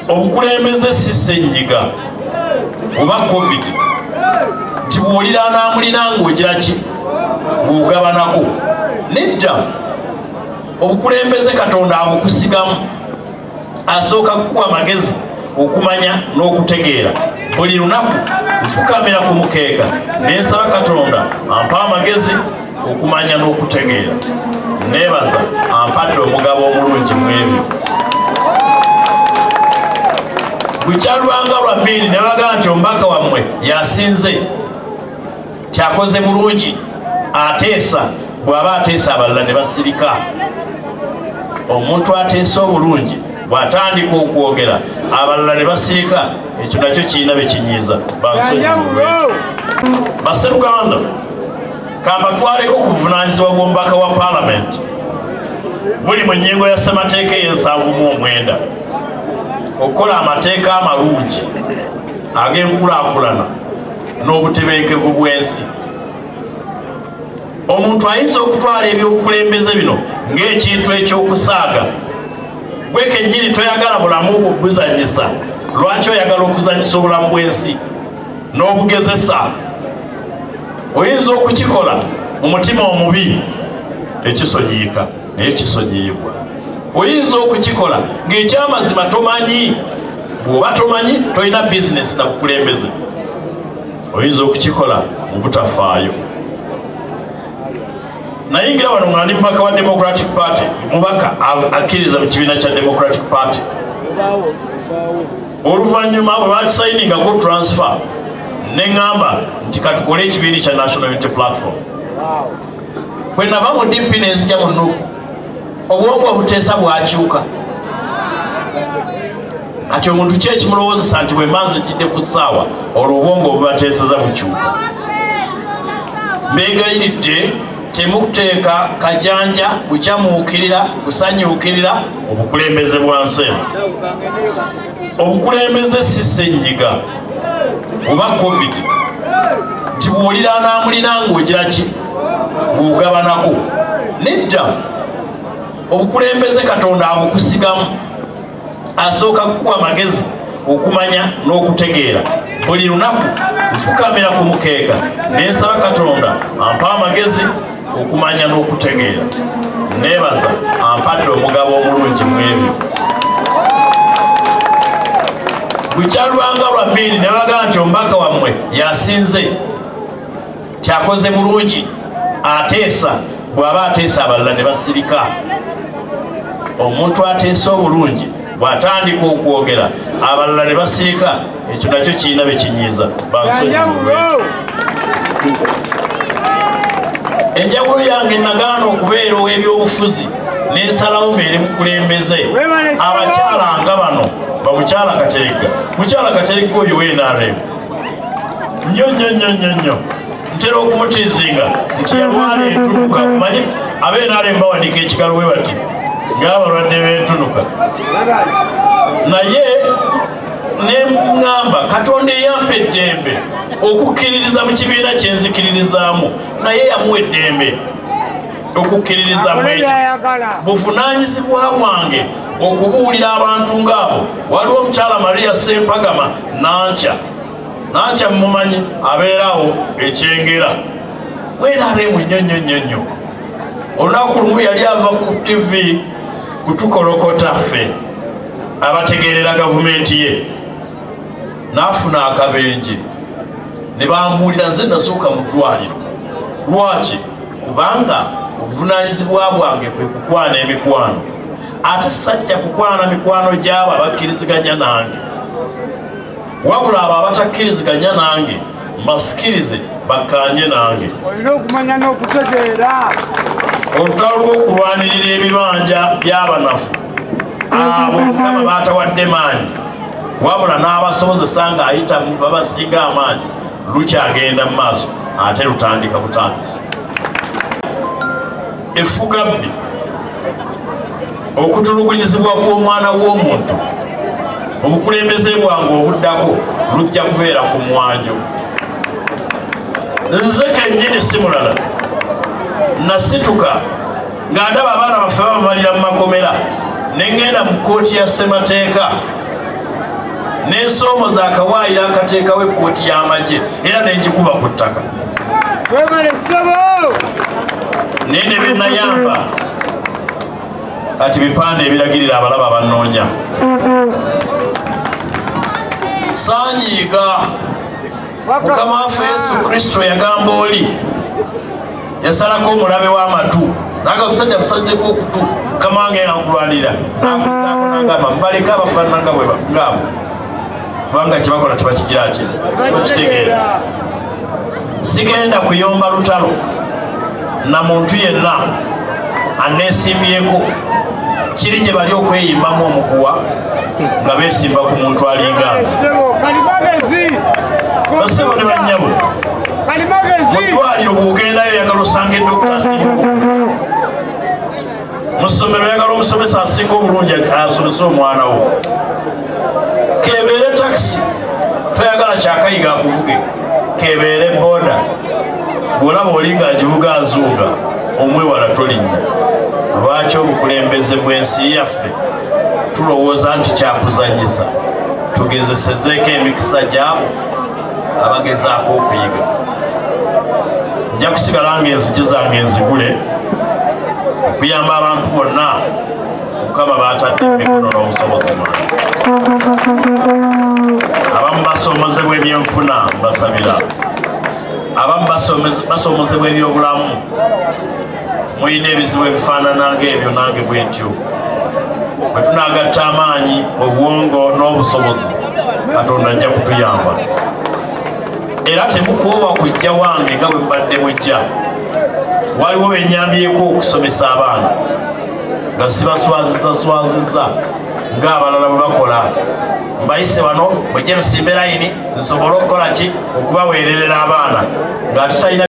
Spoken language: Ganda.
obukulembeze si ssenyiga oba covid nti bw'olira anaamulina ng'ogira ki ng'ogabanako nedda. Obukulembeze Katonda abukusigamu, asooka kukuwa amagezi okumanya n'okutegeera. Buli lunaku nfukamira ku mukeeka nensaba Katonda ampa amagezi okumanya n'okutegeera. Neebaza ampadde omugabo omulungi mu ebyo. Bukyalwanga lwa 2 ne bagaa nti omubaka wammwe yasinze kyakoze bulungi, ateesa. Bw'aba ateesa abalala ne basirika. Omuntu ateesa obulungi bw'atandika okwogera abalala ne basirika, ekyo nakyo kirina be kinyiiza. Bansonyiwekyo Basseruganda, kambatwaleko ku buvunaanyizibwa bw'omubaka wa Parliament buli mu nnyingo ya ssemateeka ey'ensanvu-mu-9 okukola amateeka amalungi ag'enkulaakulana n'obutebenkevu bw'ensi. Omuntu ayinza okutwala ebyobukulembeze bino ng'ekintu ekyokusaaga. Gwe kennyini toyagala bulamu bwo buzanyisa. Lwaki oyagala okuzanyisa obulamu bw'ensi n'obugezesa? Oyinza okukikola mu mutima omubi ekisonyiika naye kisonyiibwa. Oyinza okukikola ng'ekyamazima tomanyi. Bw'oba tomanyi tolina bizinesi na bukulembeze. Oyinza okukikola mu butafaayo. Nayingira wano nga ndi mubaka wa Democratic Party, mubaka akkiriza mu kibiina kya Democratic Party. Oluvannyuma bwe bakisayiningako transfer ne ŋŋamba nti katukole ekibiina kya National Unity Platform. Bwe nava mu DP ne nzija mu NUP, obwongo obuteesa bwakyuka. Ati omuntu ki ekimulowoozesa nti bwe mba nzijjidde ku ssaawa olwo obwongo obubateeseza bukyuka. Mbeegayiridde temukuteeka kajanja kukyamuukirira kusanyuukirira obukulembeze bwa nseeno. Obukulembeze si ssenyiga oba covid nti bw'olira anaamulina ng'ogira ki ng'ogabanako nedda. Obukulembeze Katonda abukusigamu, asooka kukuwa amagezi okumanya n'okutegeera. Buli lunaku nfukamira ku mukeeka nensaba Katonda ampa amagezi okumanya n'okutegeera. Neebaza ampadde omugabo omulungi mu ebyo. Bukyalwanga lwa 2 ne bagaa nti omubaka wammwe yasinze kyakoze bulungi, ateesa. Bw'aba ateesa abalala ne basirika. Omuntu ateesa obulungi bw'atandika okwogera abalala ne basirika, ekyo nakyo kirina be kinyiiza. Bansonyiwekyo. Enjawulo yange nagaana okubeera ow'ebyobufuzi n'ensalawo mbeere mukulembeze. Abakyala nga bano bamukyala Kateregga. Mukyala Kateregga oyo w'NRM nnyo ntera okumutiizinga nti yalwala entunuka. Manyi ab'NRM bawanika ekigalo we bati ng'abalwadde b'entunuka. Naye ne ŋŋamba Katonda eyampa eddembe okukkiririza mu kibiina kyenzikiririzaamu, naye yamuwa eddembe okukkiririza mu ekyo. Buvunaanyizibwa bwange okubuulira abantu ng'abo. Waliwo omukyala Maria Sempagama Nankya mumumanyi abeerawo ekyengera. WNRM nnyo. Olunaku lumu yali ava ku TV kutukolokota ffe abategeerera gavumenti ye, n'afuna akabenje. Ne bambuulira nze nasooka mu ddwaliro. Lwaki? Kubanga obuvunaanyizibwa bwange kwe kukwana emikwano. Ate sajja kukwana mikwano gy'abo abakkiriziganya nange, wabula abo abatakkiriziganya nange mbasikirize bakkanye nange. Olina okumanya n'okutegeera. Olutalo lw'okulwanirira ebibanja by'abanafu abo Mukama baatawadde maanyi, wabula n'abasobozesa ng'ayita babasinga amaanyi, lukyagenda mu maaso ate lutandika butandisi. Effugabbi, okutulugunyizibwa kw'omwana w'omuntu, obukulembeze bwange obuddako lujja kubeera ku mwanjo. Nze kennyini si mulala nasituka nga ndaba abaana baffe babamalira mu makomera nengenda mu kkooti ya ssemateeka n'ensoomoza akawaayiro akateekawo ekkooti y'amagye era nenjikuba ku ttaka nene bennayamba kati bipande ebiragirira abalaba bannoonya sanyiiga mukama waffe Yesu Kristo yagamba oli yasalako omulabe w'amatu naga omusajja musazeeko okutu mukama wange yankulwanira namusaako nagamba mubaleka abafaanana nga bwe ngaabo kubanga kyebakola tebakigira kino okitegeera sigenda kuyomba lutalo na muntu yenna aneesimbyeko kiri gye bali okweyimbamu omuguwa nga beesimba ku muntu alinga nze basebo ne bannyabo mu ddwaliro bw'ogendayo oyagala osanga edokita asinga mu ssomero oyagala omusomesa asinga obulungi asomese omwana wo kebeere takisi toyagala kyakayiga akuvuge kebeere boda bw'olaba oli nga agivuga azunga omwewala tolinnya lwaki obukulembeze bw'ensi yaffe tulowooza nti kyakuzanyisa tugezesezeeko emikisa gyabo abagezaako okuyiga nja kusigala ng'enzigi zange enzigule okuyamba abantu bonna mukama baatadde emikono n'obusobozi bwange abamu basoomozebwa ebyenfuna mbasabira abamu basoomozebwa ebyobulamu mulina ebizibu ebifaanana ng'ebyo nange bwe ntyo bwe tunaagatta amaanyi obwongo n'obusobozi katonda ajja kutuyamba era temukoowa kujja wange nga bwe mbadde mujja waliwo benyambyeko okusomesa abaana nga sibaswazizaswaziza ng'abalala bwe bakola mbayise wano mujje musimbe layini nsobole okukola ki okubaweererera abaana nga tutalina